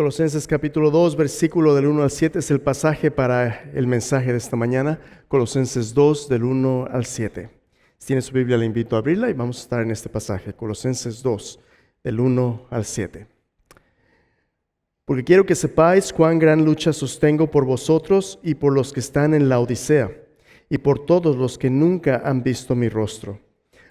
Colosenses capítulo 2, versículo del 1 al 7 es el pasaje para el mensaje de esta mañana. Colosenses 2, del 1 al 7. Si tiene su Biblia, le invito a abrirla y vamos a estar en este pasaje. Colosenses 2, del 1 al 7. Porque quiero que sepáis cuán gran lucha sostengo por vosotros y por los que están en la Odisea, y por todos los que nunca han visto mi rostro,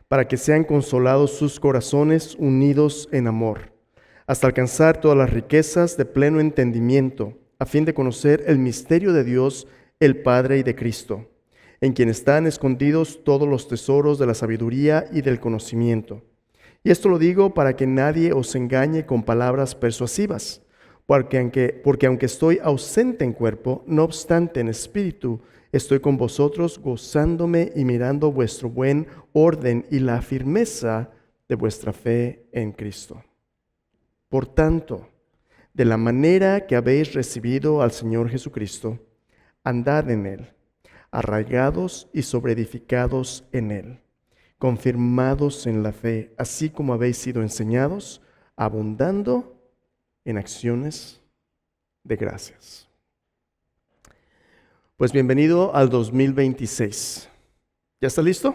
para que sean consolados sus corazones unidos en amor, hasta alcanzar todas las riquezas de pleno entendimiento, a fin de conocer el misterio de Dios, el Padre, y de Cristo, en quien están escondidos todos los tesoros de la sabiduría y del conocimiento. Y esto lo digo para que nadie os engañe con palabras persuasivas, porque aunque estoy ausente en cuerpo, no obstante en espíritu, estoy con vosotros gozándome y mirando vuestro buen orden y la firmeza de vuestra fe en Cristo. Por tanto, de la manera que habéis recibido al Señor Jesucristo, andad en Él, arraigados y sobreedificados en Él, confirmados en la fe, así como habéis sido enseñados, abundando en acciones de gracias. Pues bienvenido al 2026. ¿Ya está listo?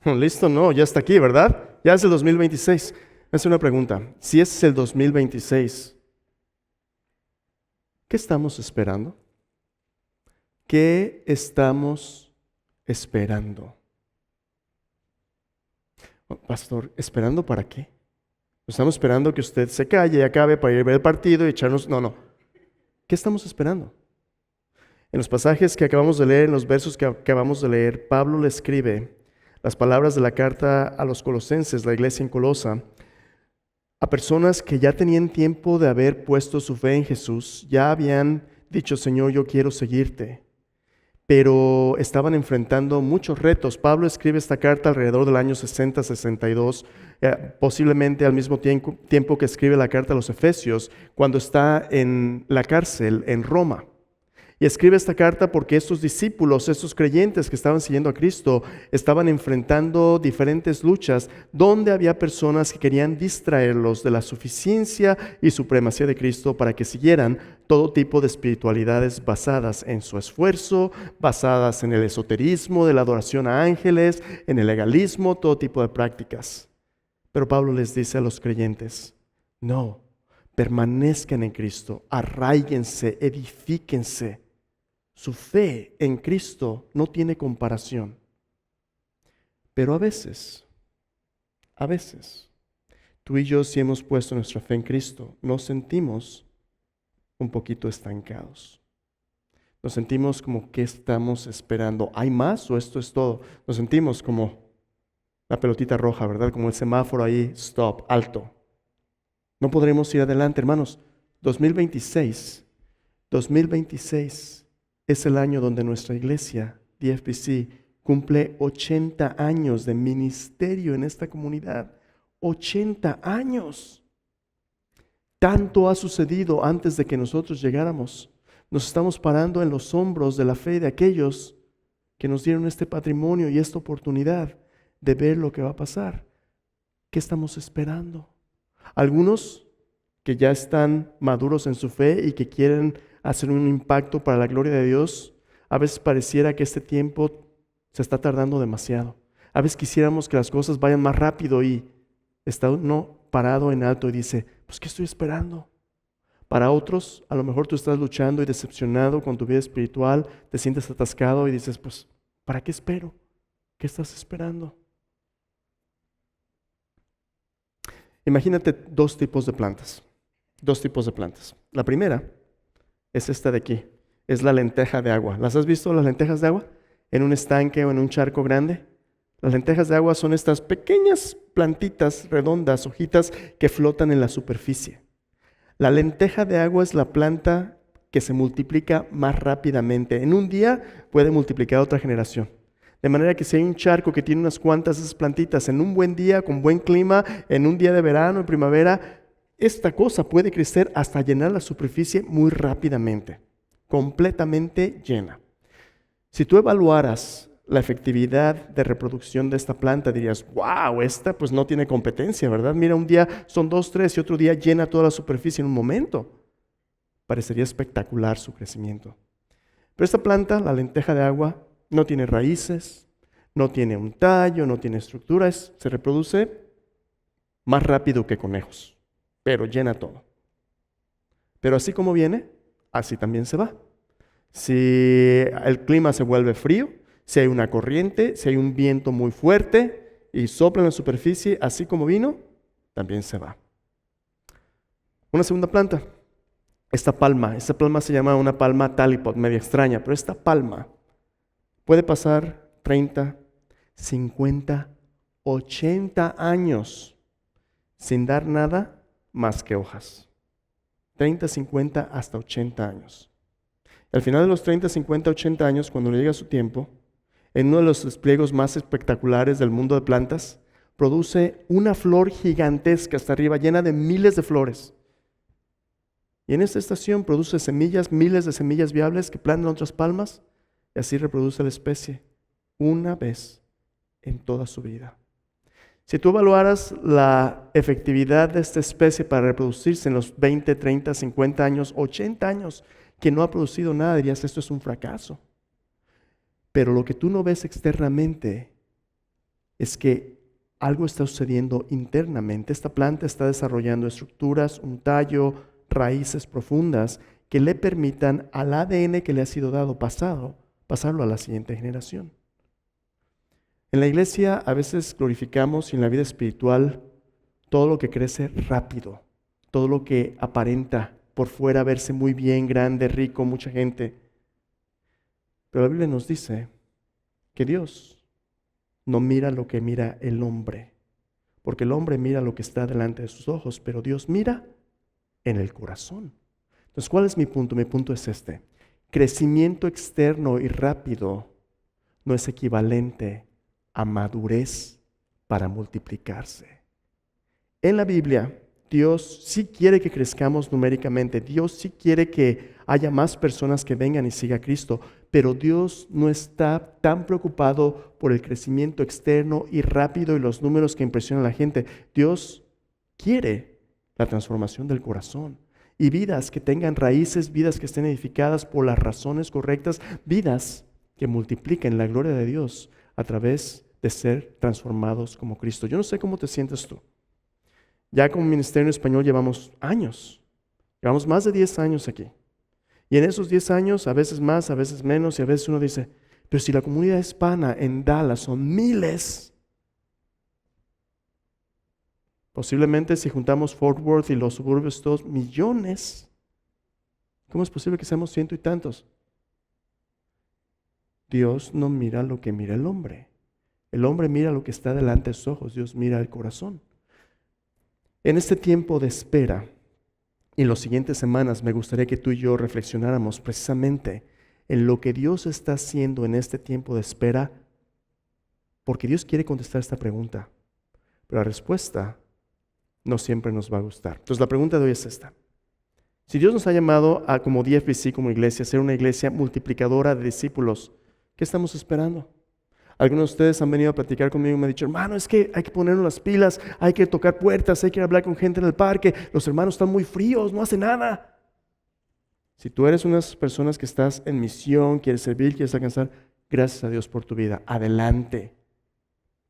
¿Listo? No, ya está aquí, ¿verdad? Ya es el 2026. Me hace una pregunta. Si es el 2026, ¿qué estamos esperando? ¿Qué estamos esperando? Pastor, ¿esperando para qué? Estamos esperando que usted se calle y acabe para ir a ver el partido y echarnos... No. ¿Qué estamos esperando? En los pasajes que acabamos de leer, en los versos que acabamos de leer, Pablo le escribe las palabras de la carta a los colosenses, la iglesia en Colosa, a personas que ya tenían tiempo de haber puesto su fe en Jesús, ya habían dicho, Señor, yo quiero seguirte, pero estaban enfrentando muchos retos. Pablo escribe esta carta alrededor del año 60-62, posiblemente al mismo tiempo que escribe la carta a los Efesios, cuando está en la cárcel en Roma. Y escribe esta carta porque estos discípulos, estos creyentes que estaban siguiendo a Cristo, estaban enfrentando diferentes luchas donde había personas que querían distraerlos de la suficiencia y supremacía de Cristo para que siguieran todo tipo de espiritualidades basadas en su esfuerzo, basadas en el esoterismo de la adoración a ángeles, en el legalismo, todo tipo de prácticas. Pero Pablo les dice a los creyentes, no, permanezcan en Cristo, arraíguense, edifíquense. Su fe en Cristo no tiene comparación. Pero a veces, tú y yo, si hemos puesto nuestra fe en Cristo, nos sentimos un poquito estancados. Nos sentimos como que estamos esperando. ¿Hay más o esto es todo? Nos sentimos como la pelotita roja, ¿verdad? Como el semáforo ahí, stop, alto. No podremos ir adelante, hermanos. 2026 es el año donde nuestra iglesia, DFPC, cumple 80 años de ministerio en esta comunidad. 80 años. Tanto ha sucedido antes de que nosotros llegáramos. Nos estamos parando en los hombros de la fe de aquellos que nos dieron este patrimonio y esta oportunidad de ver lo que va a pasar. ¿Qué estamos esperando? Algunos que ya están maduros en su fe y que quieren hacer un impacto para la gloria de Dios, a veces pareciera que este tiempo se está tardando demasiado. A veces quisiéramos que las cosas vayan más rápido y está uno parado en alto y dice, pues ¿qué estoy esperando? Para otros, a lo mejor tú estás luchando y decepcionado con tu vida espiritual, te sientes atascado y dices, pues ¿para qué espero? ¿Qué estás esperando? Imagínate dos tipos de plantas. La primera es esta de aquí, es la lenteja de agua. ¿Las has visto, las lentejas de agua? En un estanque o en un charco grande. Las lentejas de agua son estas pequeñas plantitas redondas, hojitas que flotan en la superficie. La lenteja de agua es la planta que se multiplica más rápidamente. En un día puede multiplicar otra generación. De manera que si hay un charco que tiene unas cuantas de esas plantitas, en un buen día, con buen clima, en un día de verano, en primavera, esta cosa puede crecer hasta llenar la superficie muy rápidamente, completamente llena. Si tú evaluaras la efectividad de reproducción de esta planta, dirías, wow, esta pues no tiene competencia, ¿verdad? Mira, un día son 2, 3 y otro día llena toda la superficie en un momento. Parecería espectacular su crecimiento. Pero esta planta, la lenteja de agua, no tiene raíces, no tiene un tallo, no tiene estructuras, se reproduce más rápido que conejos, pero llena todo. Pero así como viene, así también se va. Si el clima se vuelve frío, si hay una corriente, si hay un viento muy fuerte y sopla en la superficie, así como vino, también se va. Una segunda planta, esta palma se llama una palma talipot, media extraña, pero esta palma puede pasar 30, 50, 80 años sin dar nada más que hojas. 30, 50, hasta 80 años. Al final de los 30, 50, 80 años, cuando le llega su tiempo, en uno de los despliegos más espectaculares del mundo de plantas, produce una flor gigantesca hasta arriba, llena de miles de flores. Y en esta estación produce semillas, miles de semillas viables que plantan otras palmas, y así reproduce la especie una vez en toda su vida. Si tú evaluaras la efectividad de esta especie para reproducirse en los 20, 30, 50 años, 80 años, que no ha producido nada, dirías, esto es un fracaso. Pero lo que tú no ves externamente es que algo está sucediendo internamente. Esta planta está desarrollando estructuras, un tallo, raíces profundas que le permitan al ADN que le ha sido dado pasarlo a la siguiente generación. En la iglesia a veces glorificamos y en la vida espiritual todo lo que crece rápido, todo lo que aparenta por fuera verse muy bien, grande, rico, mucha gente. Pero la Biblia nos dice que Dios no mira lo que mira el hombre, porque el hombre mira lo que está delante de sus ojos, pero Dios mira en el corazón. Entonces, ¿cuál es mi punto? Mi punto es este. Crecimiento externo y rápido no es equivalente a madurez para multiplicarse. En la Biblia, Dios sí quiere que crezcamos numéricamente. Dios sí quiere que haya más personas que vengan y sigan a Cristo. Pero Dios no está tan preocupado por el crecimiento externo y rápido y los números que impresionan a la gente. Dios quiere la transformación del corazón. Y vidas que tengan raíces, vidas que estén edificadas por las razones correctas, vidas que multipliquen la gloria de Dios a través de ser transformados como Cristo. Yo no sé cómo te sientes tú. Ya como Ministerio Español llevamos años, llevamos más de 10 años aquí. Y en esos 10 años, a veces más, a veces menos, y a veces uno dice, pero si la comunidad hispana en Dallas son miles, posiblemente si juntamos Fort Worth y los suburbios todos, millones. ¿Cómo es posible que seamos 100 y tantos? Dios no mira lo que mira el hombre. El hombre mira lo que está delante de sus ojos, Dios mira el corazón. En este tiempo de espera, y en las siguientes semanas, me gustaría que tú y yo reflexionáramos precisamente en lo que Dios está haciendo en este tiempo de espera, porque Dios quiere contestar esta pregunta, pero la respuesta no siempre nos va a gustar. Entonces la pregunta de hoy es esta. Si Dios nos ha llamado a como DFBC, como iglesia, a ser una iglesia multiplicadora de discípulos, ¿qué estamos esperando? Algunos de ustedes han venido a platicar conmigo y me han dicho, hermano, es que hay que ponernos las pilas, hay que tocar puertas, hay que hablar con gente en el parque, los hermanos están muy fríos, no hacen nada. Si tú eres una de esas personas que estás en misión, quieres servir, quieres alcanzar, gracias a Dios por tu vida, adelante.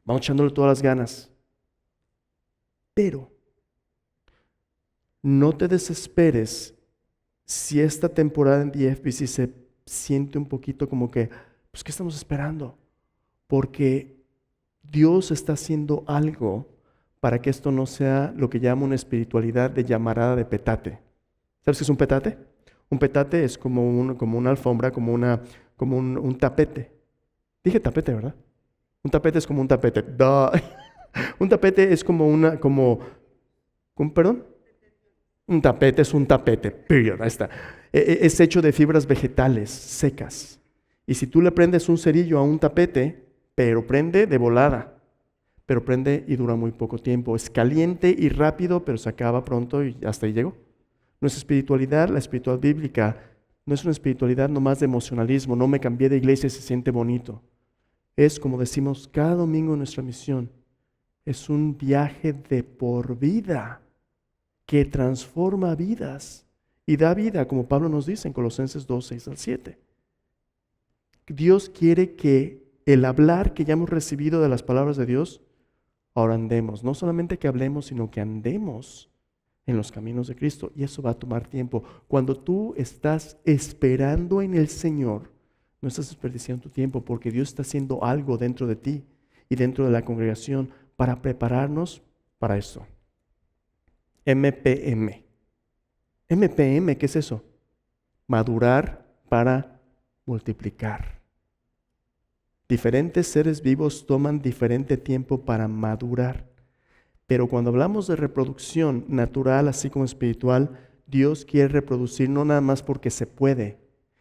Vamos echándole todas las ganas. Pero no te desesperes si esta temporada en DFBC se siente un poquito como que, pues, ¿qué estamos esperando? Porque Dios está haciendo algo para que esto no sea lo que llama una espiritualidad de llamarada de petate. ¿Sabes qué es un petate? Un petate es como una alfombra, como un tapete. Dije tapete, ¿verdad? Un tapete es como un tapete. Duh. Un tapete es ¿perdón? Un tapete es un tapete, period, ahí está. Es hecho de fibras vegetales secas. Y si tú le prendes un cerillo a un tapete, pero prende de volada, pero prende y dura muy poco tiempo. Es caliente y rápido, pero se acaba pronto y hasta ahí llegó. Nuestra espiritualidad, la espiritualidad bíblica, no es una espiritualidad nomás de emocionalismo, no me cambié de iglesia y se siente bonito. es, como decimos cada domingo en nuestra misión, es un viaje de por vida que transforma vidas y da vida, como Pablo nos dice en Colosenses 2, 6 al 7. Dios quiere que el hablar que ya hemos recibido de las palabras de Dios, ahora andemos. No solamente que hablemos, sino que andemos en los caminos de Cristo. Y eso va a tomar tiempo. Cuando tú estás esperando en el Señor, no estás desperdiciando tu tiempo, porque Dios está haciendo algo dentro de ti y dentro de la congregación para prepararnos para esto. MPM. MPM, ¿qué es eso? Madurar para multiplicar. Diferentes seres vivos toman diferente tiempo para madurar. Pero cuando hablamos de reproducción natural, así como espiritual, Dios quiere reproducir no nada más porque se puede,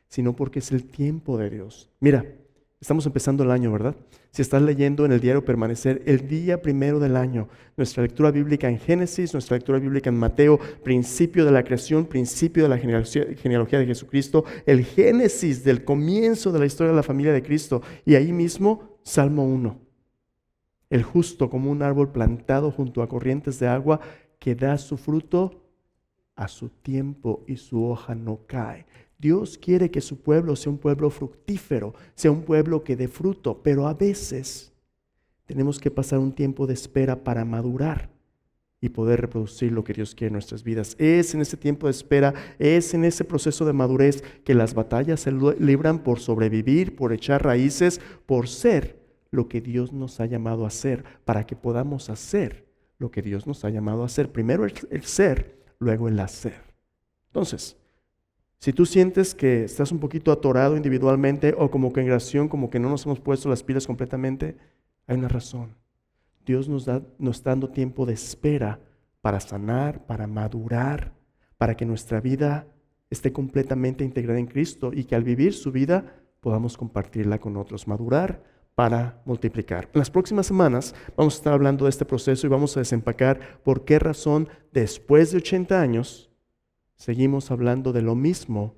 sino porque es el tiempo de Dios. Mira, estamos empezando el año, ¿verdad? Si estás leyendo en el diario Permanecer, el día primero del año, nuestra lectura bíblica en Génesis, nuestra lectura bíblica en Mateo, principio de la creación, principio de la genealogía de Jesucristo, el Génesis del comienzo de la historia de la familia de Cristo, y ahí mismo, Salmo 1. El justo como un árbol plantado junto a corrientes de agua que da su fruto a su tiempo y su hoja no cae. Dios quiere que su pueblo sea un pueblo fructífero, sea un pueblo que dé fruto, pero a veces tenemos que pasar un tiempo de espera para madurar y poder reproducir lo que Dios quiere en nuestras vidas. Es en ese tiempo de espera, es en ese proceso de madurez que las batallas se libran por sobrevivir, por echar raíces, por ser lo que Dios nos ha llamado a hacer, para que podamos hacer lo que Dios nos ha llamado a hacer. Primero el ser, luego el hacer. Entonces, si tú sientes que estás un poquito atorado individualmente o como congregación, como que no nos hemos puesto las pilas completamente, hay una razón. Dios nos está dando tiempo de espera para sanar, para madurar, para que nuestra vida esté completamente integrada en Cristo y que al vivir su vida podamos compartirla con otros, madurar para multiplicar. En las próximas semanas vamos a estar hablando de este proceso y vamos a desempacar por qué razón después de 80 años seguimos hablando de lo mismo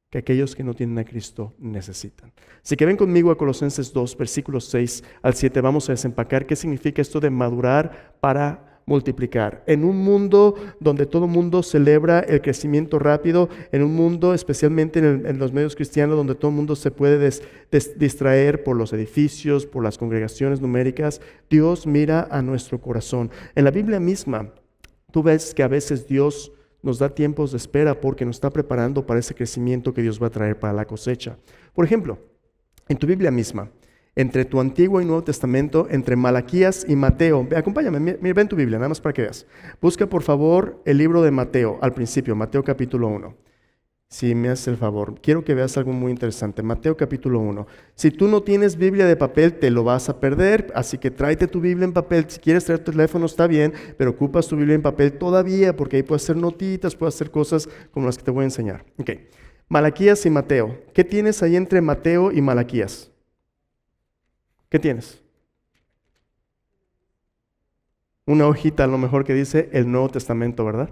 que aquellos que no tienen a Cristo necesitan. Así que ven conmigo a Colosenses 2, versículos 6 al 7. Vamos a desempacar qué significa esto de madurar para multiplicar. En un mundo donde todo mundo celebra el crecimiento rápido, en un mundo especialmente en los medios cristianos donde todo el mundo se puede distraer por los edificios, por las congregaciones numéricas, Dios mira a nuestro corazón. En la Biblia misma, tú ves que a veces Dios nos da tiempos de espera porque nos está preparando para ese crecimiento que Dios va a traer para la cosecha. Por ejemplo, en tu Biblia misma, entre tu Antiguo y Nuevo Testamento, entre Malaquías y Mateo, acompáñame, mira, ven tu Biblia, nada más para que veas. Busca por favor el libro de Mateo, al principio, Mateo capítulo 1. Si me haces el favor, quiero que veas algo muy interesante. Mateo capítulo 1. Si tú no tienes Biblia de papel, te lo vas a perder, así que tráete tu Biblia en papel. Si quieres traer tu teléfono, está bien, pero ocupas tu Biblia en papel todavía, porque ahí puedes hacer notitas, puedes hacer cosas como las que te voy a enseñar. Ok, Malaquías y Mateo. ¿Qué tienes ahí entre Mateo y Malaquías? ¿Qué tienes? Una hojita a lo mejor que dice el Nuevo Testamento, ¿verdad?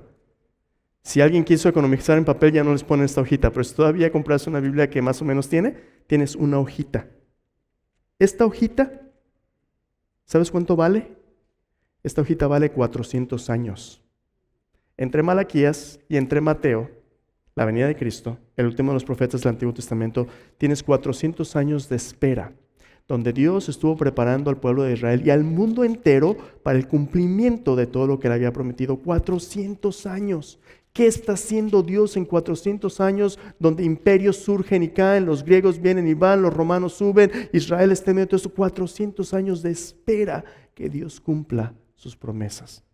Si alguien quiso economizar en papel, ya no les ponen esta hojita, pero si todavía compras una Biblia que más o menos tienes una hojita. Esta hojita, ¿sabes cuánto vale? Esta hojita vale 400 años. Entre Malaquías y entre Mateo, la venida de Cristo, el último de los profetas del Antiguo Testamento, tienes 400 años de espera, donde Dios estuvo preparando al pueblo de Israel y al mundo entero para el cumplimiento de todo lo que le había prometido. 400 años. ¿Qué está haciendo Dios en 400 años donde imperios surgen y caen, los griegos vienen y van, los romanos suben, Israel está en medio de esos 400 años de espera que Dios cumpla sus promesas?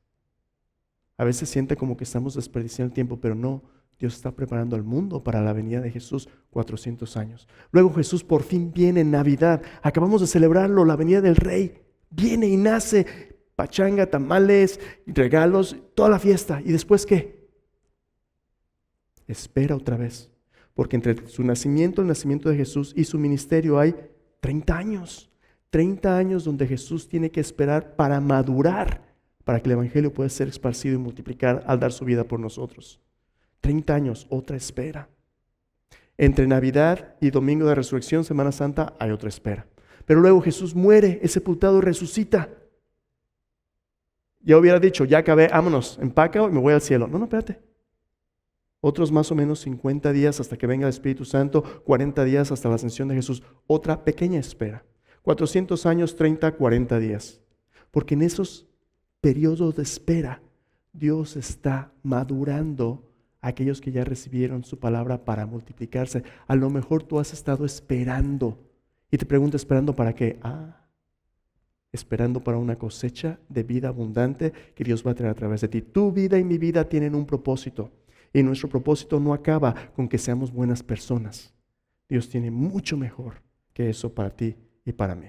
A veces siente como que estamos desperdiciando el tiempo, pero no, Dios está preparando al mundo para la venida de Jesús 400 años. Luego Jesús por fin viene en Navidad, acabamos de celebrarlo, la venida del Rey, viene y nace, pachanga, tamales, regalos, toda la fiesta. ¿Y después qué? Espera otra vez, porque entre su nacimiento, el nacimiento de Jesús y su ministerio hay 30 años. 30 años donde Jesús tiene que esperar para madurar, para que el Evangelio pueda ser esparcido y multiplicar al dar su vida por nosotros. 30 años, otra espera. Entre Navidad y Domingo de Resurrección, Semana Santa, hay otra espera. Pero luego Jesús muere, es sepultado y resucita. Ya hubiera dicho, ya acabé, vámonos, empaca y me voy al cielo. No, espérate. Otros más o menos 50 días hasta que venga el Espíritu Santo, 40 días hasta la ascensión de Jesús. Otra pequeña espera. 400 años, 30, 40 días. Porque en esos periodos de espera, Dios está madurando a aquellos que ya recibieron su palabra para multiplicarse. A lo mejor tú has estado esperando y te preguntas, ¿esperando para qué? Esperando para una cosecha de vida abundante que Dios va a traer a través de ti. Tu vida y mi vida tienen un propósito. Y nuestro propósito no acaba con que seamos buenas personas. Dios tiene mucho mejor que eso para ti y para mí.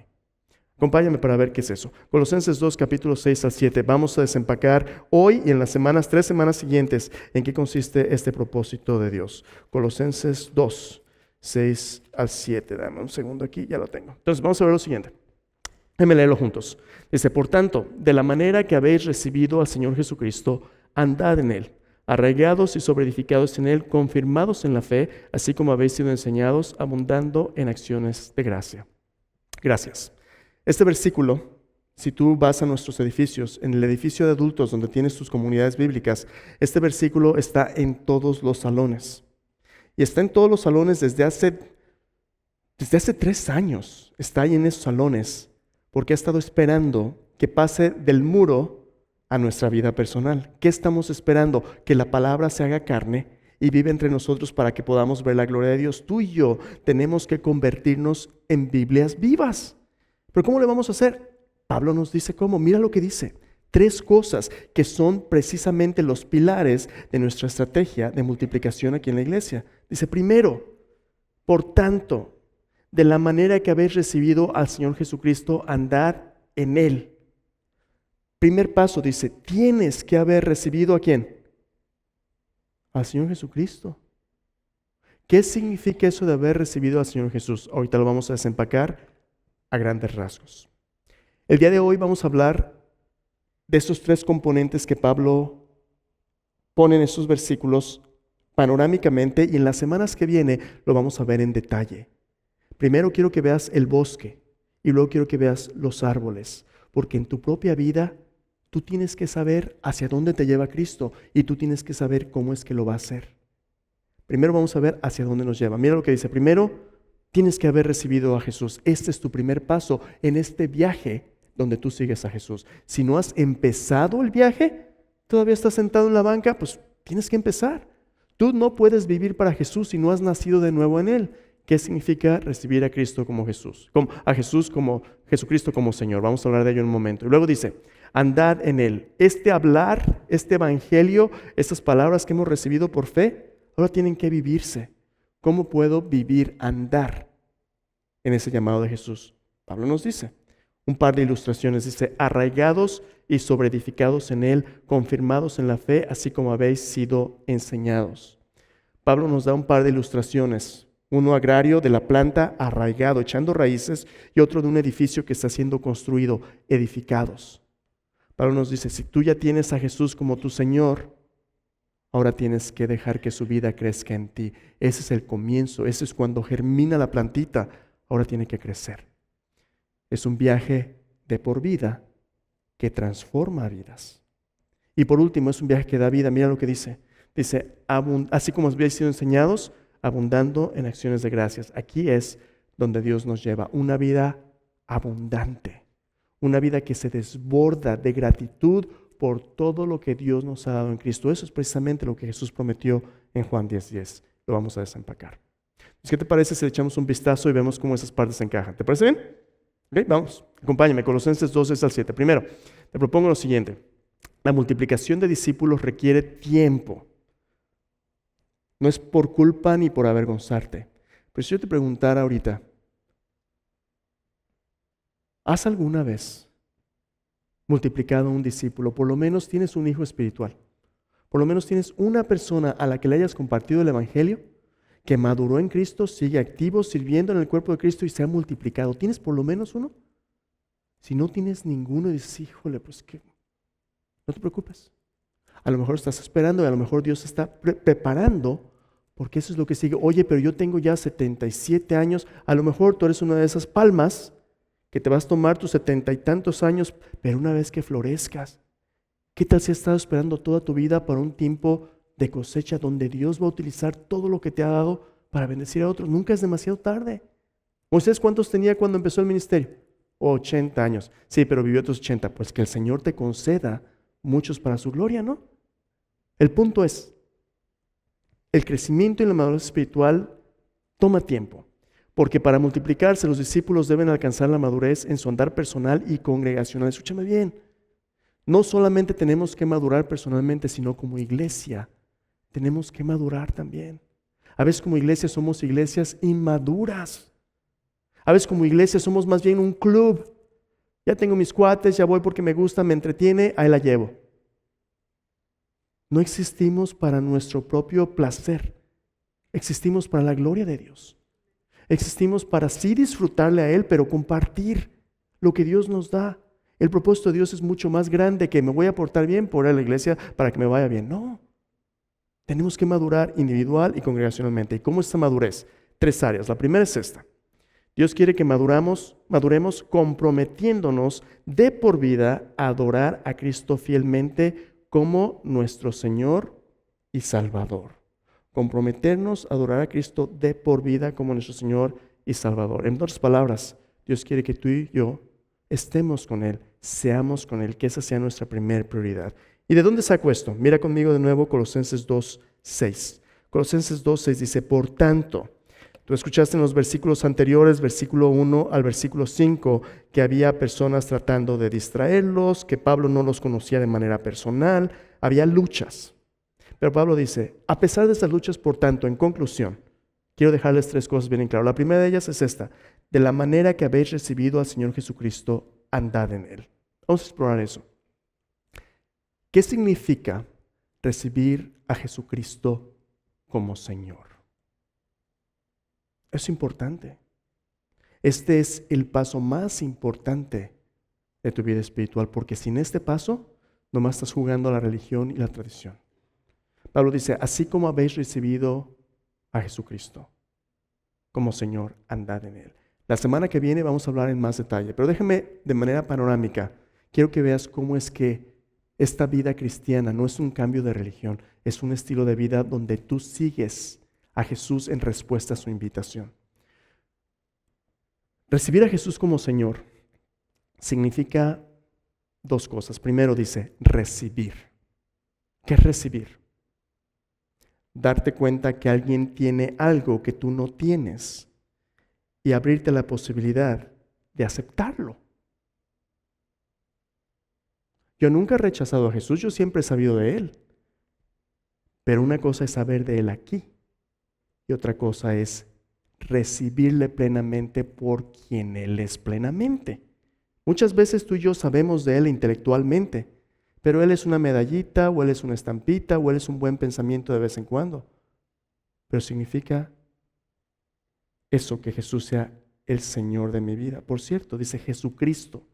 Acompáñame para ver qué es eso. Colosenses 2, capítulos 6 al 7. Vamos a desempacar hoy y en las 3 semanas siguientes en qué consiste este propósito de Dios. Colosenses 2, 6 al 7. Dame un segundo aquí, ya lo tengo. Entonces vamos a ver lo siguiente. Déjenme leerlo juntos. Dice, por tanto, de la manera que habéis recibido al Señor Jesucristo, andad en Él, arraigados y sobreedificados en Él, confirmados en la fe, así como habéis sido enseñados, abundando en acciones de gracia. Gracias. Este versículo, si tú vas a nuestros edificios, en el edificio de adultos donde tienes tus comunidades bíblicas, este versículo está en todos los salones. Y está en todos los salones desde hace 3 años. Está ahí en esos salones porque ha estado esperando que pase del muro a nuestra vida personal. ¿Qué estamos esperando? Que la palabra se haga carne y vive entre nosotros para que podamos ver la gloria de Dios. Tú y yo tenemos que convertirnos en Biblias vivas. ¿Pero cómo le vamos a hacer? Pablo nos dice cómo. Mira lo que dice. 3 cosas que son precisamente los pilares de nuestra estrategia de multiplicación aquí en la iglesia. Dice, primero, por tanto, de la manera que habéis recibido al Señor Jesucristo, andad en Él. Primer paso, dice, tienes que haber recibido ¿a quién? Al Señor Jesucristo. ¿Qué significa eso de haber recibido al Señor Jesús? Ahorita lo vamos a desempacar a grandes rasgos. El día de hoy vamos a hablar de esos 3 componentes que Pablo pone en esos versículos panorámicamente, y en las semanas que viene lo vamos a ver en detalle. Primero quiero que veas el bosque y luego quiero que veas los árboles, porque en tu propia vida tú tienes que saber hacia dónde te lleva Cristo y tú tienes que saber cómo es que lo va a hacer. Primero vamos a ver hacia dónde nos lleva. Mira lo que dice. Primero, tienes que haber recibido a Jesús. Este es tu primer paso en este viaje donde tú sigues a Jesús. Si no has empezado el viaje, todavía estás sentado en la banca, pues tienes que empezar. Tú no puedes vivir para Jesús si no has nacido de nuevo en Él. ¿Qué significa recibir a Cristo como Jesús? A Jesús como Jesucristo como Señor. Vamos a hablar de ello en un momento. Y luego dice, andad en Él. Este hablar, este evangelio, estas palabras que hemos recibido por fe, ahora tienen que vivirse. ¿Cómo puedo vivir, andar en ese llamado de Jesús? Pablo nos dice un par de ilustraciones. Dice, arraigados y sobreedificados en Él, confirmados en la fe, así como habéis sido enseñados. Pablo nos da un par de ilustraciones. Uno agrario de la planta arraigado, echando raíces, y otro de un edificio que está siendo construido, edificados. Pablo nos dice, si tú ya tienes a Jesús como tu Señor, ahora tienes que dejar que su vida crezca en ti. Ese es el comienzo, ese es cuando germina la plantita, ahora tiene que crecer. Es un viaje de por vida que transforma vidas. Y por último, es un viaje que da vida. Mira lo que dice. Dice, así como habéis sido enseñados, abundando en acciones de gracias. Aquí es donde Dios nos lleva. Una vida abundante. Una vida que se desborda de gratitud por todo lo que Dios nos ha dado en Cristo. Eso es precisamente lo que Jesús prometió en Juan 10:10. Lo vamos a desempacar. ¿Qué te parece si le echamos un vistazo y vemos cómo esas partes se encajan? ¿Te parece bien? Ok, vamos. Acompáñame. Colosenses 2:6-7. Primero, te propongo lo siguiente. La multiplicación de discípulos requiere tiempo. No es por culpa ni por avergonzarte. Pero si yo te preguntara ahorita, ¿has alguna vez multiplicado un discípulo? Por lo menos tienes un hijo espiritual. Por lo menos tienes una persona a la que le hayas compartido el evangelio, que maduró en Cristo, sigue activo, sirviendo en el cuerpo de Cristo y se ha multiplicado. ¿Tienes por lo menos uno? Si no tienes ninguno, dices, híjole, pues que no te preocupes. A lo mejor estás esperando y a lo mejor Dios está preparando, porque eso es lo que sigue. Oye, pero yo tengo ya 77 años, a lo mejor tú eres una de esas palmas que te vas a tomar tus 70 y tantos años, pero una vez que florezcas, ¿qué tal si has estado esperando toda tu vida para un tiempo de cosecha donde Dios va a utilizar todo lo que te ha dado para bendecir a otros? Nunca es demasiado tarde. Moisés, ¿cuántos tenía cuando empezó el ministerio? 80 años. Sí, pero vivió otros 80. Pues que el Señor te conceda muchos para su gloria, ¿no? El punto es, el crecimiento y la madurez espiritual toma tiempo, porque para multiplicarse los discípulos deben alcanzar la madurez en su andar personal y congregacional. Escúchame bien, no solamente tenemos que madurar personalmente, sino como iglesia tenemos que madurar también. A veces como iglesia somos iglesias inmaduras. A veces como iglesia somos más bien un club. Ya tengo mis cuates, ya voy porque me gusta, me entretiene, ahí la llevo. No existimos para nuestro propio placer. Existimos para la gloria de Dios. Existimos para sí disfrutarle a Él, pero compartir lo que Dios nos da. El propósito de Dios es mucho más grande que me voy a portar bien por ir a la iglesia para que me vaya bien. No. Tenemos que madurar individual y congregacionalmente. ¿Y cómo es esta madurez? 3 áreas. La primera es esta. Dios quiere que maduremos comprometiéndonos de por vida a adorar a Cristo fielmente como nuestro Señor y Salvador. Comprometernos a adorar a Cristo de por vida como nuestro Señor y Salvador. En otras palabras, Dios quiere que tú y yo estemos con Él, seamos con Él, que esa sea nuestra primera prioridad. ¿Y de dónde saco esto? Mira conmigo de nuevo Colosenses 2:6. Colosenses 2:6 dice, por tanto, tú escuchaste en los versículos anteriores, versículo 1 al versículo 5, que había personas tratando de distraerlos, que Pablo no los conocía de manera personal, había luchas. Pero Pablo dice, a pesar de estas luchas, por tanto, en conclusión, quiero dejarles 3 cosas bien en claro. La primera de ellas es esta, de la manera que habéis recibido al Señor Jesucristo, andad en Él. Vamos a explorar eso. ¿Qué significa recibir a Jesucristo como Señor? Es importante. Este es el paso más importante de tu vida espiritual, porque sin este paso, nomás estás jugando a la religión y la tradición. Pablo dice, así como habéis recibido a Jesucristo como Señor, andad en Él. La semana que viene vamos a hablar en más detalle, pero déjame de manera panorámica, quiero que veas cómo es que esta vida cristiana no es un cambio de religión, es un estilo de vida donde tú sigues a Jesús en respuesta a su invitación. Recibir a Jesús como Señor significa 2 cosas. Primero dice, recibir. ¿Qué es recibir? Darte cuenta que alguien tiene algo que tú no tienes y abrirte la posibilidad de aceptarlo. Yo nunca he rechazado a Jesús, yo siempre he sabido de Él. Pero una cosa es saber de Él aquí y otra cosa es recibirle plenamente por quien Él es plenamente. Muchas veces tú y yo sabemos de Él intelectualmente, pero Él es una medallita, o Él es una estampita, o Él es un buen pensamiento de vez en cuando. Pero significa eso, que Jesús sea el Señor de mi vida. Por cierto, dice Jesucristo,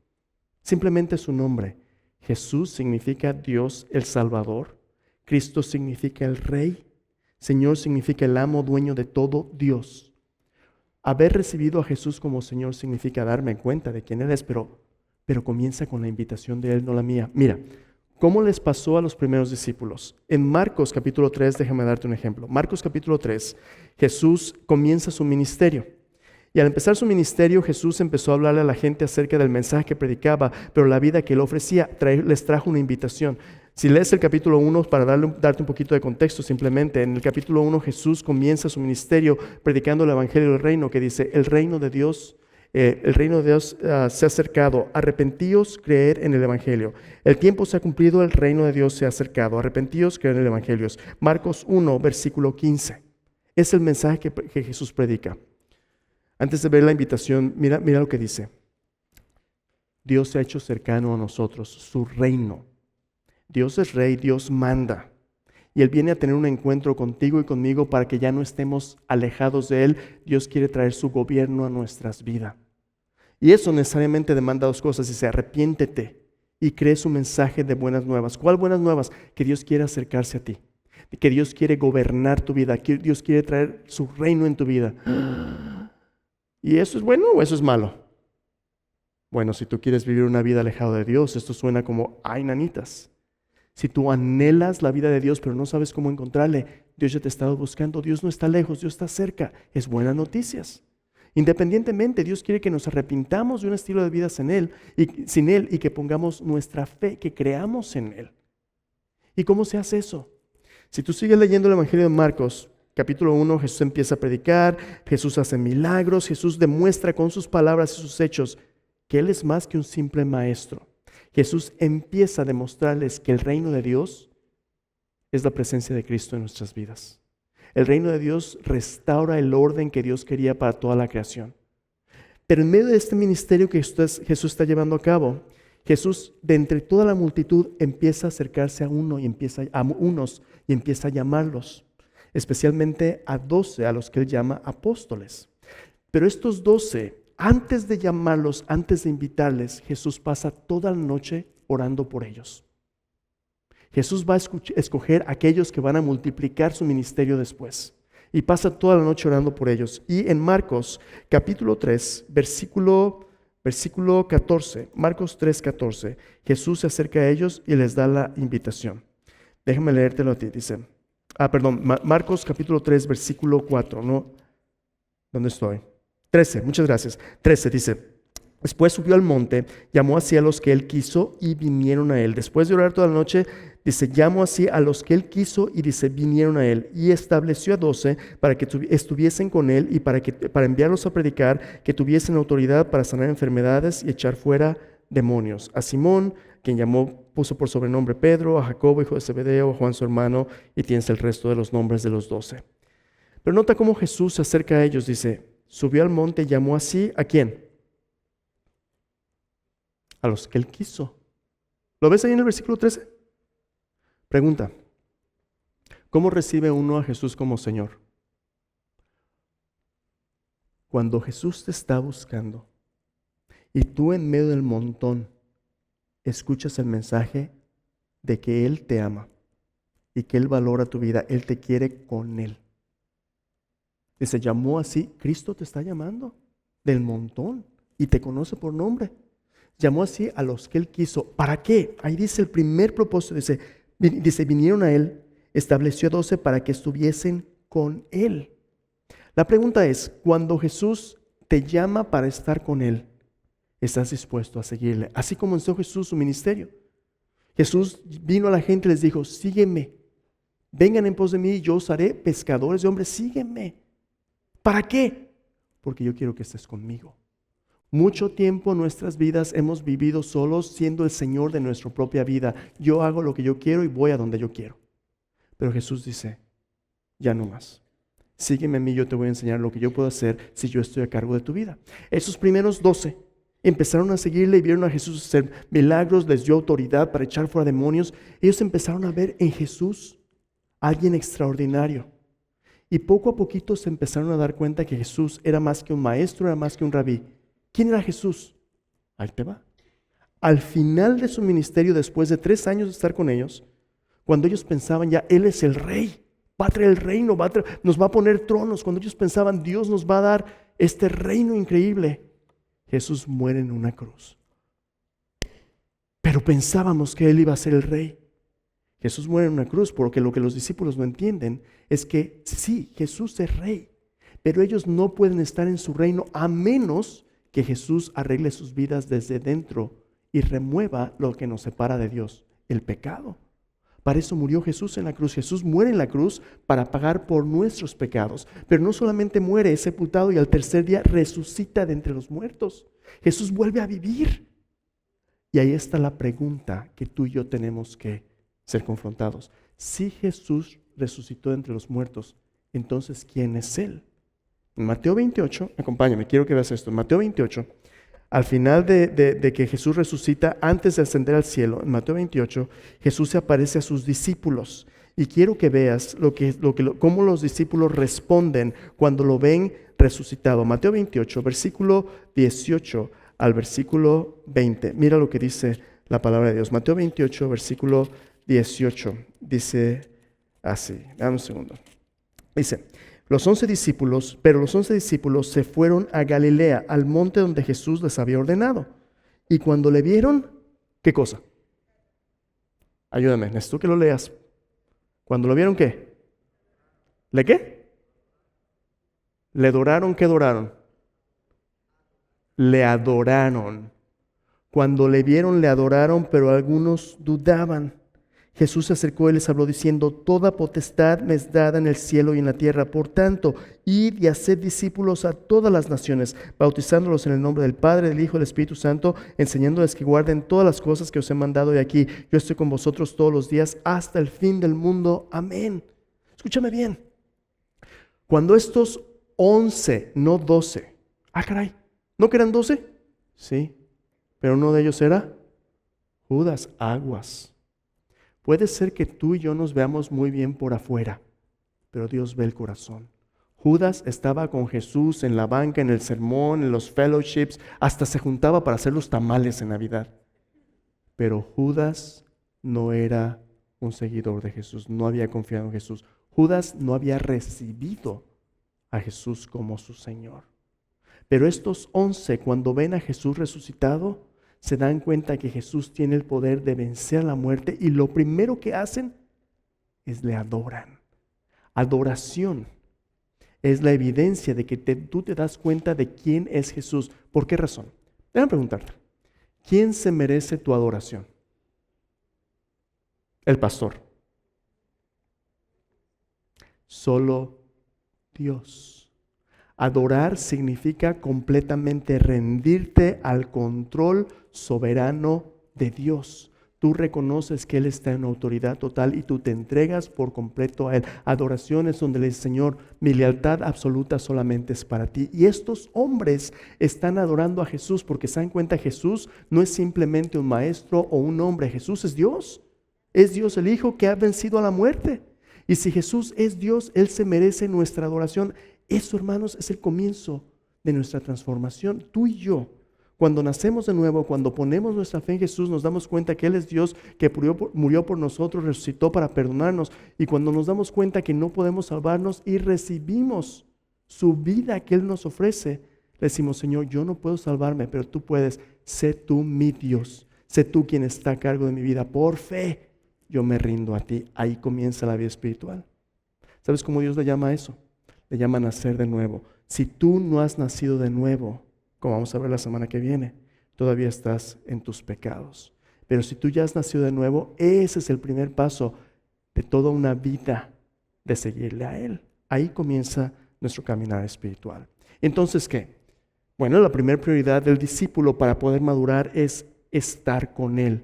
simplemente su nombre. Jesús significa Dios el Salvador. Cristo significa el Rey. Señor significa el amo, dueño de todo Dios. Haber recibido a Jesús como Señor significa darme cuenta de quién Él es, pero comienza con la invitación de Él, no la mía. Mira, ¿cómo les pasó a los primeros discípulos? En Marcos capítulo 3, déjame darte un ejemplo. Marcos capítulo 3, Jesús comienza su ministerio. Y al empezar su ministerio, Jesús empezó a hablarle a la gente acerca del mensaje que predicaba, pero la vida que Él ofrecía les trajo una invitación. Si lees el capítulo 1, para darte un poquito de contexto simplemente, en el capítulo 1 Jesús comienza su ministerio predicando el evangelio del reino, que dice, el reino de Dios se ha acercado, arrepentíos, creer en el evangelio. El tiempo se ha cumplido, el reino de Dios se ha acercado, arrepentíos, creer en el evangelio. Marcos 1, versículo 15. Es el mensaje que Jesús predica. Antes de ver la invitación, mira lo que dice. Dios se ha hecho cercano a nosotros, su reino. Dios es rey, Dios manda. Y Él viene a tener un encuentro contigo y conmigo para que ya no estemos alejados de Él. Dios quiere traer su gobierno a nuestras vidas. Y eso necesariamente demanda 2 cosas. Dice, arrepiéntete y cree su mensaje de buenas nuevas. ¿Cuál buenas nuevas? Que Dios quiere acercarse a ti. Que Dios quiere gobernar tu vida. Que Dios quiere traer su reino en tu vida. ¿Y eso es bueno o eso es malo? Bueno, si tú quieres vivir una vida alejada de Dios, esto suena como, ay, nanitas. Si tú anhelas la vida de Dios, pero no sabes cómo encontrarle, Dios ya te ha estado buscando. Dios no está lejos, Dios está cerca. Es buenas noticias. Independientemente, Dios quiere que nos arrepintamos de un estilo de vida sin Él y que pongamos nuestra fe, que creamos en Él. ¿Y cómo se hace eso? Si tú sigues leyendo el Evangelio de Marcos, capítulo 1, Jesús empieza a predicar, Jesús hace milagros, Jesús demuestra con sus palabras y sus hechos que Él es más que un simple maestro. Jesús empieza a demostrarles que el reino de Dios es la presencia de Cristo en nuestras vidas. El reino de Dios restaura el orden que Dios quería para toda la creación. Pero en medio de este ministerio que Jesús está llevando a cabo, Jesús, de entre toda la multitud, empieza a acercarse a unos y empieza a llamarlos, especialmente a 12, a los que Él llama apóstoles. Pero estos 12, antes de llamarlos, antes de invitarles, Jesús pasa toda la noche orando por ellos. Jesús va a escoger a aquellos que van a multiplicar su ministerio después. Y pasa toda la noche orando por ellos. Y en Marcos capítulo 3, versículo 14, Marcos 3, 14, Jesús se acerca a ellos y les da la invitación. Déjame leértelo a ti, dice. Marcos capítulo 3, versículo 4, ¿no? ¿Dónde estoy? 13, muchas gracias. 13 dice: después subió al monte, llamó así a los que Él quiso y vinieron a Él. Después de orar toda la noche, dice, llamó así a los que Él quiso y dice, vinieron a Él. Y estableció a 12 para que estuviesen con Él y para enviarlos a predicar, que tuviesen autoridad para sanar enfermedades y echar fuera demonios. A Simón, quien puso por sobrenombre Pedro, a Jacobo, hijo de Zebedeo, a Juan su hermano, y tienes el resto de los nombres de los 12. Pero nota cómo Jesús se acerca a ellos, dice, subió al monte y llamó así, ¿a quién? A los que Él quiso. ¿Lo ves ahí en el versículo 13? Pregunta, ¿cómo recibe uno a Jesús como Señor? Cuando Jesús te está buscando y tú en medio del montón escuchas el mensaje de que Él te ama y que Él valora tu vida, Él te quiere con Él. Y se llamó así, Cristo te está llamando del montón y te conoce por nombre. Llamó así a los que Él quiso. ¿Para qué? Ahí dice el primer propósito, dice, vinieron a Él, estableció 12 para que estuviesen con Él. La pregunta es, cuando Jesús te llama para estar con Él, ¿estás dispuesto a seguirle? Así comenzó Jesús su ministerio. Jesús vino a la gente y les dijo, sígueme, vengan en pos de mí y yo os haré pescadores de hombres, sígueme. ¿Para qué? Porque yo quiero que estés conmigo. Mucho tiempo en nuestras vidas hemos vivido solos siendo el Señor de nuestra propia vida. Yo hago lo que yo quiero y voy a donde yo quiero. Pero Jesús dice, ya no más. Sígueme a mí, yo te voy a enseñar lo que yo puedo hacer si yo estoy a cargo de tu vida. Esos primeros 12 empezaron a seguirle y vieron a Jesús hacer milagros, les dio autoridad para echar fuera demonios. Ellos empezaron a ver en Jesús a alguien extraordinario. Y poco a poquito se empezaron a dar cuenta que Jesús era más que un maestro, era más que un rabí. ¿Quién era Jesús? Ahí te va. Al final de su ministerio, después de 3 años de estar con ellos, cuando ellos pensaban ya, Él es el rey, va a traer el reino, nos va a poner tronos. Cuando ellos pensaban, Dios nos va a dar este reino increíble, Jesús muere en una cruz. Pero pensábamos que Él iba a ser el rey. Jesús muere en una cruz porque lo que los discípulos no entienden es que sí, Jesús es rey, pero ellos no pueden estar en su reino a menos que Jesús arregle sus vidas desde dentro y remueva lo que nos separa de Dios, el pecado. Para eso murió Jesús en la cruz. Jesús muere en la cruz para pagar por nuestros pecados. Pero no solamente muere, es sepultado y al tercer día resucita de entre los muertos. Jesús vuelve a vivir. Y ahí está la pregunta que tú y yo tenemos que ser confrontados. Si Jesús resucitó de entre los muertos, entonces ¿quién es Él? En Mateo 28, acompáñame, quiero que veas esto. En Mateo 28, al final de que Jesús resucita, antes de ascender al cielo, en Mateo 28, Jesús se aparece a sus discípulos. Y quiero que veas cómo los discípulos responden cuando lo ven resucitado. Mateo 28, versículo 18 al versículo 20. Mira lo que dice la palabra de Dios. Mateo 28, versículo 18. Dice así. Dame un segundo. Dice, los 11 discípulos se fueron a Galilea, al monte donde Jesús les había ordenado. Y cuando le vieron, ¿qué cosa? Ayúdame, necesito que lo leas. Cuando lo vieron, ¿qué? ¿Le qué? ¿Le adoraron? ¿Qué adoraron? Le adoraron. Cuando le vieron, le adoraron, pero algunos dudaban. Jesús se acercó y les habló diciendo: toda potestad me es dada en el cielo y en la tierra. Por tanto, id y haced discípulos a todas las naciones, bautizándolos en el nombre del Padre, del Hijo y del Espíritu Santo, enseñándoles que guarden todas las cosas que os he mandado. Y aquí yo estoy con vosotros todos los días hasta el fin del mundo. Amén. Escúchame bien. Cuando estos 11, no 12. Ah, caray, ¿no que eran 12? Sí, pero uno de ellos era Judas, aguas. Puede ser que tú y yo nos veamos muy bien por afuera, pero Dios ve el corazón. Judas estaba con Jesús en la banca, en el sermón, en los fellowships, hasta se juntaba para hacer los tamales en Navidad. Pero Judas no era un seguidor de Jesús, no había confiado en Jesús. Judas no había recibido a Jesús como su Señor. Pero estos 11, cuando ven a Jesús resucitado, se dan cuenta que Jesús tiene el poder de vencer la muerte y lo primero que hacen es le adoran. Adoración es la evidencia de que tú te das cuenta de quién es Jesús. ¿Por qué razón? Déjame preguntarte, ¿quién se merece tu adoración? El pastor. Solo Dios. Adorar significa completamente rendirte al control soberano de Dios. Tú reconoces que Él está en autoridad total y tú te entregas por completo a Él. Adoración es donde le dice: Señor, mi lealtad absoluta solamente es para ti. Y estos hombres están adorando a Jesús porque se dan cuenta que Jesús no es simplemente un maestro o un hombre. Jesús es Dios. Es Dios el Hijo que ha vencido a la muerte. Y si Jesús es Dios, Él se merece nuestra adoración. Eso, hermanos, es el comienzo de nuestra transformación. Tú y yo, cuando nacemos de nuevo, cuando ponemos nuestra fe en Jesús, nos damos cuenta que Él es Dios, que murió por nosotros, resucitó para perdonarnos. Y cuando nos damos cuenta que no podemos salvarnos y recibimos su vida que Él nos ofrece, le decimos: Señor, yo no puedo salvarme, pero tú puedes. Sé tú mi Dios. Sé tú quien está a cargo de mi vida. Por fe, yo me rindo a ti. Ahí comienza la vida espiritual. ¿Sabes cómo Dios le llama a eso? Le llama nacer de nuevo. Si tú no has nacido de nuevo, como vamos a ver la semana que viene, todavía estás en tus pecados. Pero si tú ya has nacido de nuevo, ese es el primer paso de toda una vida de seguirle a Él. Ahí comienza nuestro caminar espiritual. Entonces, ¿qué? Bueno, la primera prioridad del discípulo para poder madurar es estar con Él.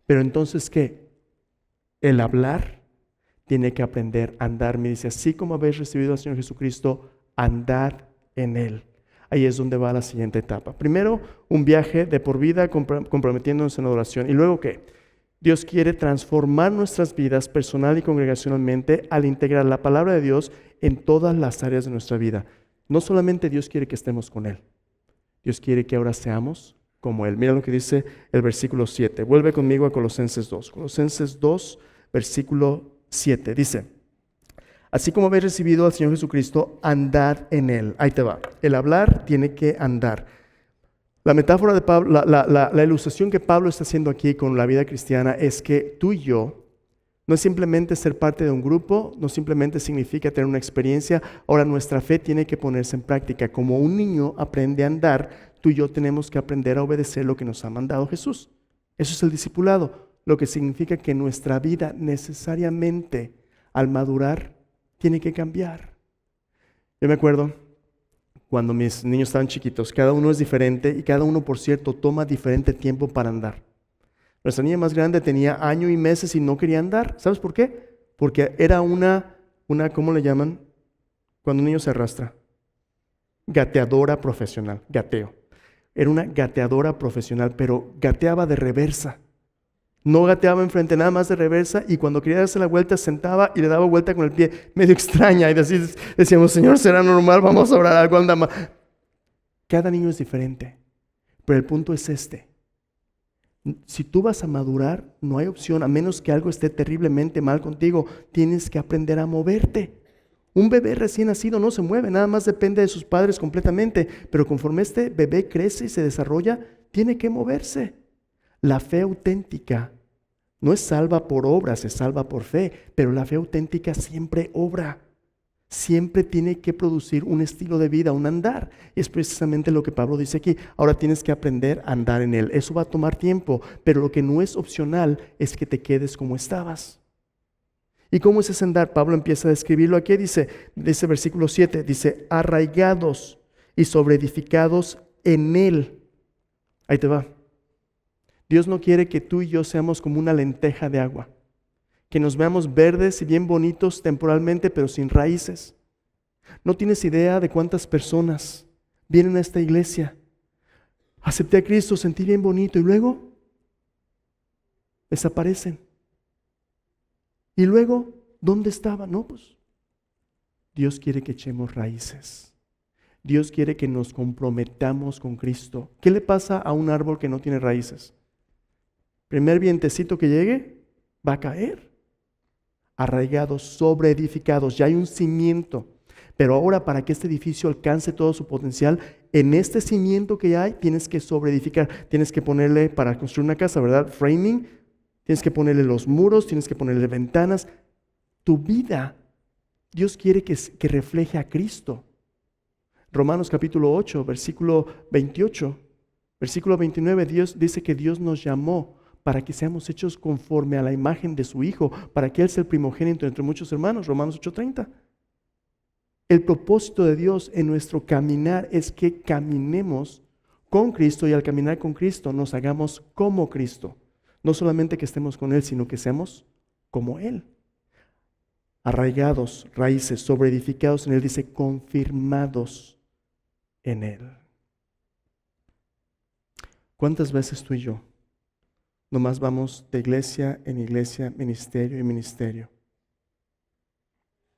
Pero entonces, ¿qué? El hablar tiene que aprender a andar. Me dice: así como habéis recibido al Señor Jesucristo, andad en Él. Ahí es donde va la siguiente etapa. Primero, un viaje de por vida comprometiéndonos en adoración. ¿Y luego qué? Dios quiere transformar nuestras vidas personal y congregacionalmente al integrar la palabra de Dios en todas las áreas de nuestra vida. No solamente Dios quiere que estemos con Él. Dios quiere que ahora seamos como Él. Mira lo que dice el versículo 7. Vuelve conmigo a Colosenses 2. Colosenses 2, versículo 7. Dice: así como habéis recibido al Señor Jesucristo, andad en Él. Ahí te va. El hablar tiene que andar. La metáfora de Pablo, la ilustración que Pablo está haciendo aquí con la vida cristiana es que tú y yo no es simplemente ser parte de un grupo, no simplemente significa tener una experiencia. Ahora nuestra fe tiene que ponerse en práctica. Como un niño aprende a andar, tú y yo tenemos que aprender a obedecer lo que nos ha mandado Jesús. Eso es el discipulado, lo que significa que nuestra vida necesariamente al madurar tiene que cambiar. Yo me acuerdo cuando mis niños estaban chiquitos, cada uno es diferente y cada uno, por cierto, toma diferente tiempo para andar. Nuestra niña más grande tenía año y meses y no quería andar. ¿Sabes por qué? Porque era una ¿cómo le llaman? Cuando un niño se arrastra. Gateadora profesional, gateo. Era una gateadora profesional, pero gateaba de reversa. No gateaba enfrente, nada más de reversa, y cuando quería darse la vuelta sentaba y le daba vuelta con el pie, medio extraña, y decíamos: Señor, ¿será normal? Vamos a orar, algo anda mal. Cada niño es diferente, pero el punto es este: si tú vas a madurar, no hay opción, a menos que algo esté terriblemente mal contigo, tienes que aprender a moverte. Un bebé recién nacido no se mueve, nada más depende de sus padres completamente, pero conforme este bebé crece y se desarrolla, tiene que moverse. La fe auténtica no es salva por obras, es salva por fe, pero la fe auténtica siempre obra. Siempre tiene que producir un estilo de vida, un andar. Y es precisamente lo que Pablo dice aquí. Ahora tienes que aprender a andar en él. Eso va a tomar tiempo, pero lo que no es opcional es que te quedes como estabas. ¿Y cómo es ese andar? Pablo empieza a describirlo aquí, dice versículo 7, dice, arraigados y sobreedificados en él. Ahí te va. Dios no quiere que tú y yo seamos como una lenteja de agua, que nos veamos verdes y bien bonitos temporalmente, pero sin raíces. No tienes idea de cuántas personas vienen a esta iglesia. Acepté a Cristo, sentí bien bonito y luego desaparecen. Y luego, ¿dónde estaban? No, pues Dios quiere que echemos raíces. Dios quiere que nos comprometamos con Cristo. ¿Qué le pasa a un árbol que no tiene raíces? Primer vientecito que llegue, va a caer. Arraigados, sobreedificados, ya hay un cimiento. Pero ahora, para que este edificio alcance todo su potencial, en este cimiento que hay, tienes que sobreedificar. Tienes que ponerle, para construir una casa, ¿verdad? Framing. Tienes que ponerle los muros, tienes que ponerle ventanas. Tu vida, Dios quiere que refleje a Cristo. Romanos capítulo 8, versículo 28, versículo 29, Dios dice que Dios nos llamó para que seamos hechos conforme a la imagen de su Hijo, para que Él sea el primogénito entre muchos hermanos. Romanos 8:30. El propósito de Dios en nuestro caminar es que caminemos con Cristo y al caminar con Cristo nos hagamos como Cristo. No solamente que estemos con Él, sino que seamos como Él. Arraigados, raíces, sobreedificados en Él, dice confirmados en Él. ¿Cuántas veces tú y yo nomás vamos de iglesia en iglesia, ministerio en ministerio?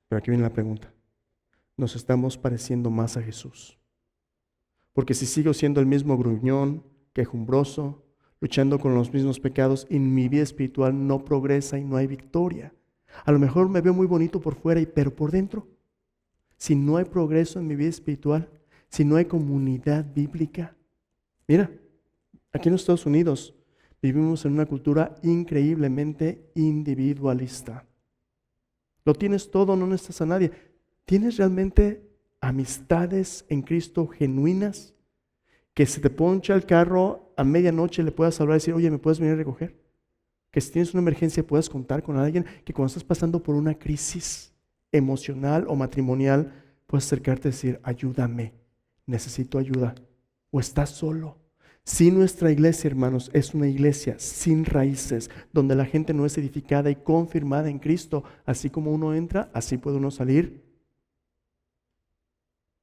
Pero aquí viene la pregunta. ¿Nos estamos pareciendo más a Jesús? Porque si sigo siendo el mismo gruñón, quejumbroso, luchando con los mismos pecados, y mi vida espiritual no progresa y no hay victoria. A lo mejor me veo muy bonito por fuera, pero por dentro, si no hay progreso en mi vida espiritual, si no hay comunidad bíblica. Mira, aquí en los Estados Unidos vivimos en una cultura increíblemente individualista. Lo tienes todo, no necesitas a nadie. ¿Tienes realmente amistades en Cristo genuinas? Que se te poncha el carro a medianoche le puedas hablar y decir, oye, ¿me puedes venir a recoger? Que si tienes una emergencia puedas contar con alguien. Que cuando estás pasando por una crisis emocional o matrimonial, puedes acercarte y decir, ayúdame, necesito ayuda. O estás solo. Si nuestra iglesia, hermanos, es una iglesia sin raíces, donde la gente no es edificada y confirmada en Cristo, así como uno entra, así puede uno salir,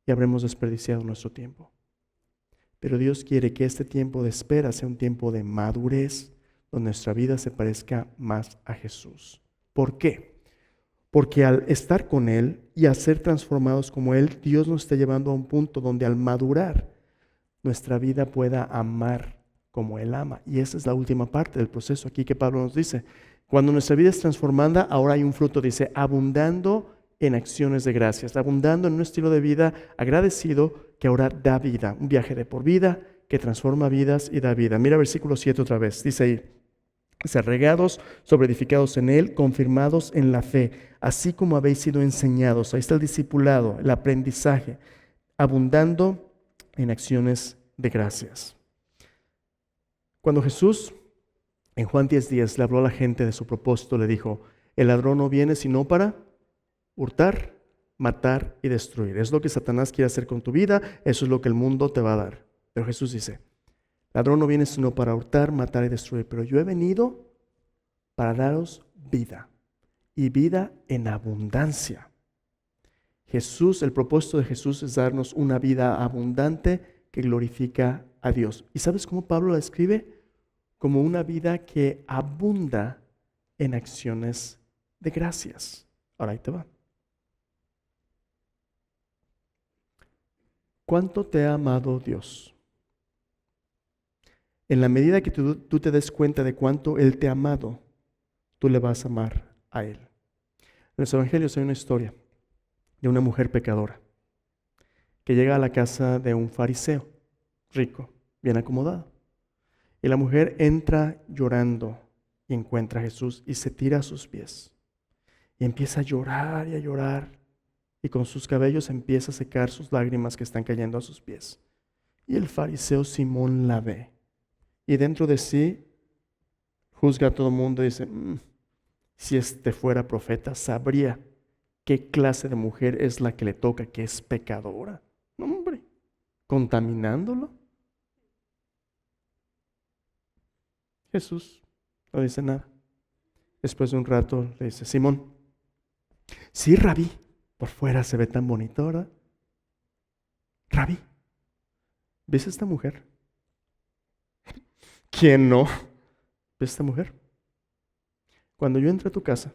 y habremos desperdiciado nuestro tiempo. Pero Dios quiere que este tiempo de espera sea un tiempo de madurez, donde nuestra vida se parezca más a Jesús. ¿Por qué? Porque al estar con Él y a ser transformados como Él, Dios nos está llevando a un punto donde al madurar, nuestra vida pueda amar como Él ama. Y esa es la última parte del proceso aquí que Pablo nos dice. Cuando nuestra vida es transformada, ahora hay un fruto, dice, abundando en acciones de gracias, abundando en un estilo de vida agradecido que ahora da vida, un viaje de por vida que transforma vidas y da vida. Mira versículo 7 otra vez, dice ahí, regados, sobreedificados en Él, confirmados en la fe, así como habéis sido enseñados. Ahí está el discipulado, el aprendizaje, abundando en acciones de gracias. Cuando Jesús en Juan 10:10 le habló a la gente de su propósito, le dijo, el ladrón no viene sino para hurtar, matar y destruir. Es lo que Satanás quiere hacer con tu vida, eso es lo que el mundo te va a dar. Pero Jesús dice, ladrón no viene sino para hurtar, matar y destruir, pero yo he venido para daros vida y vida en abundancia. Jesús, el propósito de Jesús es darnos una vida abundante que glorifica a Dios. ¿Y sabes cómo Pablo la describe? Como una vida que abunda en acciones de gracias. Ahora ahí te va. ¿Cuánto te ha amado Dios? En la medida que tú te des cuenta de cuánto Él te ha amado, tú le vas a amar a Él. En los evangelios hay una historia de una mujer pecadora que llega a la casa de un fariseo rico, bien acomodado. Y la mujer entra llorando y encuentra a Jesús y se tira a sus pies. Y empieza a llorar y a llorar. Y con sus cabellos empieza a secar sus lágrimas que están cayendo a sus pies. Y el fariseo Simón la ve. Y dentro de sí juzga a todo el mundo y dice, si este fuera profeta, sabría qué clase de mujer es la que le toca, que es pecadora. No, hombre, contaminándolo. Jesús no dice nada. Después de un rato le dice, Simón, sí, Rabí, por fuera se ve tan bonito, ¿verdad? Rabí, ¿ves a esta mujer? ¿Quién no? ¿Ves a esta mujer? Cuando yo entré a tu casa,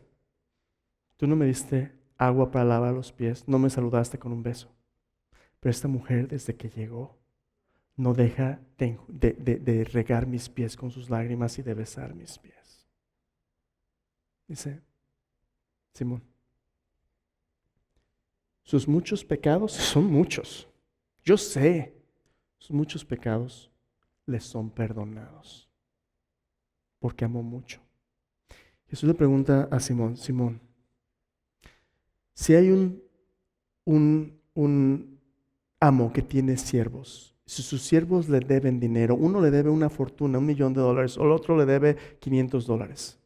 tú no me diste agua para lavar los pies, no me saludaste con un beso. Pero esta mujer, desde que llegó, no deja de regar mis pies con sus lágrimas y de besar mis pies. Dice, Simón, sus muchos pecados son muchos. Yo sé, sus muchos pecados les son perdonados, porque amó mucho. Jesús le pregunta a Simón, Simón, si hay un amo que tiene siervos, si sus siervos le deben dinero, uno le debe una fortuna, $1,000,000, o el otro le debe $500,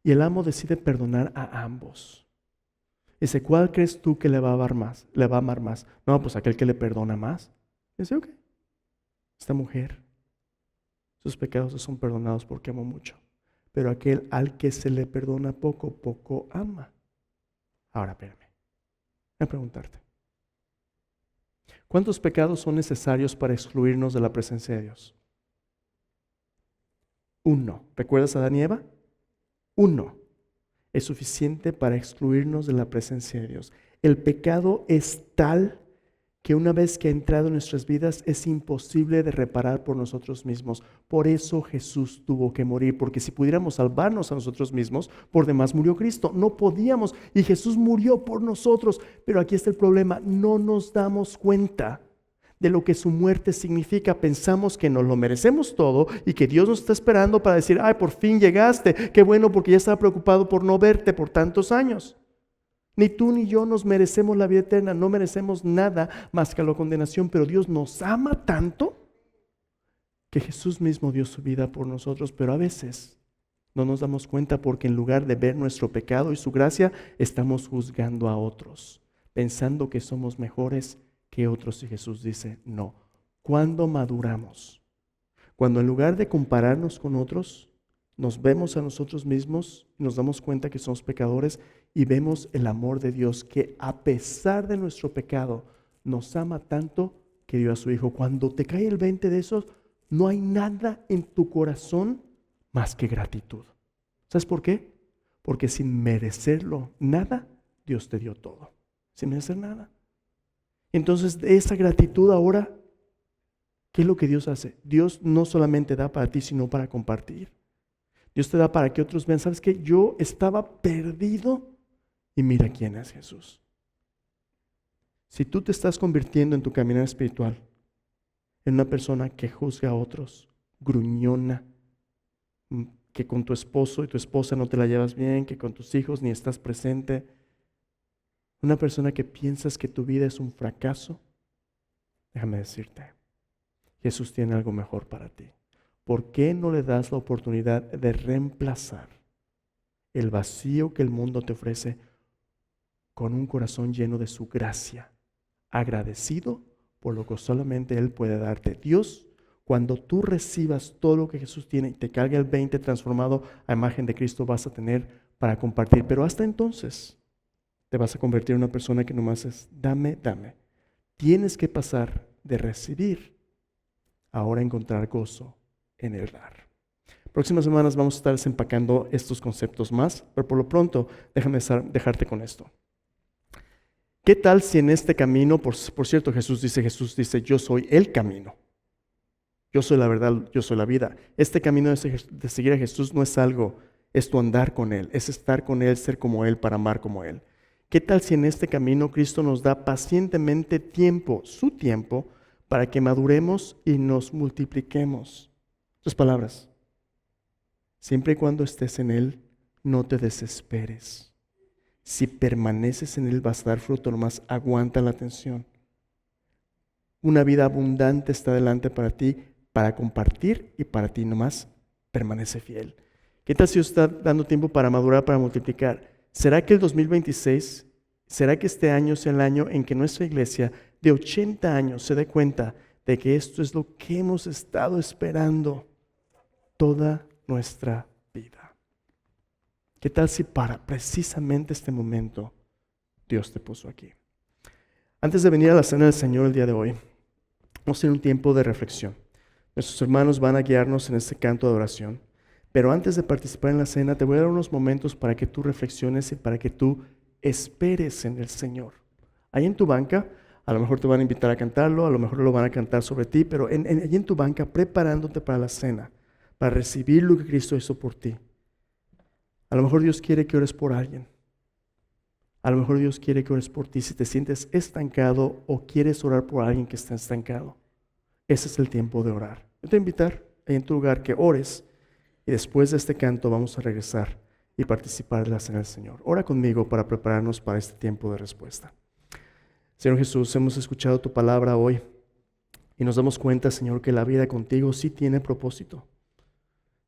y el amo decide perdonar a ambos. Dice, ¿cuál crees tú que le va a amar más? ¿Le va a amar más? No, pues aquel que le perdona más. Dice, ok, esta mujer, sus pecados le son perdonados porque amó mucho. Pero aquel al que se le perdona poco, poco ama. Ahora, espérame, voy a preguntarte. ¿Cuántos pecados son necesarios para excluirnos de la presencia de Dios? 1. ¿Recuerdas a Adán y Eva? 1. Es suficiente para excluirnos de la presencia de Dios. El pecado es tal que una vez que ha entrado en nuestras vidas es imposible de reparar por nosotros mismos. Por eso Jesús tuvo que morir, porque si pudiéramos salvarnos a nosotros mismos, por demás murió Cristo. No podíamos y Jesús murió por nosotros. Pero aquí está el problema, no nos damos cuenta de lo que su muerte significa. Pensamos que nos lo merecemos todo y que Dios nos está esperando para decir, ay, por fin llegaste, qué bueno, porque ya estaba preocupado por no verte por tantos años. Ni tú ni yo nos merecemos la vida eterna, no merecemos nada más que la condenación, pero Dios nos ama tanto que Jesús mismo dio su vida por nosotros, pero a veces no nos damos cuenta porque en lugar de ver nuestro pecado y su gracia, estamos juzgando a otros, pensando que somos mejores que otros, y Jesús dice, no. ¿Cuándo maduramos? Cuando en lugar de compararnos con otros, nos vemos a nosotros mismos, nos damos cuenta que somos pecadores y vemos el amor de Dios que a pesar de nuestro pecado nos ama tanto que dio a su Hijo. Cuando te cae el 20 de esos, no hay nada en tu corazón más que gratitud. ¿Sabes por qué? Porque sin merecerlo nada, Dios te dio todo. Sin merecer nada. Entonces, de esa gratitud ahora, ¿qué es lo que Dios hace? Dios no solamente da para ti, sino para compartir. Dios te da para que otros vean, ¿sabes qué? Yo estaba perdido y mira quién es Jesús. Si tú te estás convirtiendo en tu caminar espiritual en una persona que juzga a otros, gruñona, que con tu esposo y tu esposa no te la llevas bien, que con tus hijos ni estás presente, una persona que piensas que tu vida es un fracaso, déjame decirte, Jesús tiene algo mejor para ti. ¿Por qué no le das la oportunidad de reemplazar el vacío que el mundo te ofrece con un corazón lleno de su gracia, agradecido por lo que solamente Él puede darte? Dios, cuando tú recibas todo lo que Jesús tiene y te caiga el 20 transformado a imagen de Cristo, vas a tener para compartir. Pero hasta entonces te vas a convertir en una persona que nomás es dame, dame. Tienes que pasar de recibir ahora a encontrar gozo en el dar. Próximas semanas vamos a estar desempacando estos conceptos más, pero por lo pronto déjame dejarte con esto. ¿Qué tal si en este camino, por cierto, Jesús dice, yo soy el camino, yo soy la verdad, yo soy la vida? Este camino de seguir a Jesús no es algo, es tu andar con Él, es estar con Él, ser como Él, para amar como Él. ¿Qué tal si en este camino Cristo nos da pacientemente tiempo, su tiempo, para que maduremos y nos multipliquemos? Tus palabras. Siempre y cuando estés en Él, no te desesperes. Si permaneces en Él, vas a dar fruto, nomás aguanta la tensión. Una vida abundante está delante para ti, para compartir y para ti nomás permanece fiel. ¿Qué tal si Dios está dando tiempo para madurar, para multiplicar? ¿Será que el 2026, será que este año sea el año en que nuestra iglesia de 80 años se dé cuenta de que esto es lo que hemos estado esperando toda nuestra vida? ¿Qué tal si para precisamente este momento Dios te puso aquí? Antes de venir a la cena del Señor el día de hoy, vamos a tener un tiempo de reflexión. Nuestros hermanos van a guiarnos en este canto de oración. Pero antes de participar en la cena, te voy a dar unos momentos para que tú reflexiones y para que tú esperes en el Señor. Ahí en tu banca, a lo mejor te van a invitar a cantarlo, a lo mejor lo van a cantar sobre ti, pero allí en tu banca, preparándote para la cena, para recibir lo que Cristo hizo por ti. A lo mejor Dios quiere que ores por alguien. A lo mejor Dios quiere que ores por ti si te sientes estancado o quieres orar por alguien que está estancado. Ese es el tiempo de orar. Yo te voy a invitar ahí en tu lugar que ores y después de este canto vamos a regresar y participar de la cena del Señor. Ora conmigo para prepararnos para este tiempo de respuesta. Señor Jesús, hemos escuchado tu palabra hoy y nos damos cuenta, Señor, que la vida contigo sí tiene propósito.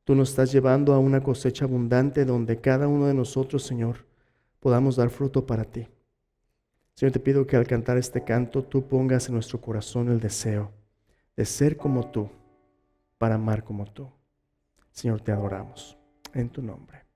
Tú nos estás llevando a una cosecha abundante donde cada uno de nosotros, Señor, podamos dar fruto para ti. Señor, te pido que al cantar este canto tú pongas en nuestro corazón el deseo de ser como tú, para amar como tú. Señor, te adoramos en tu nombre.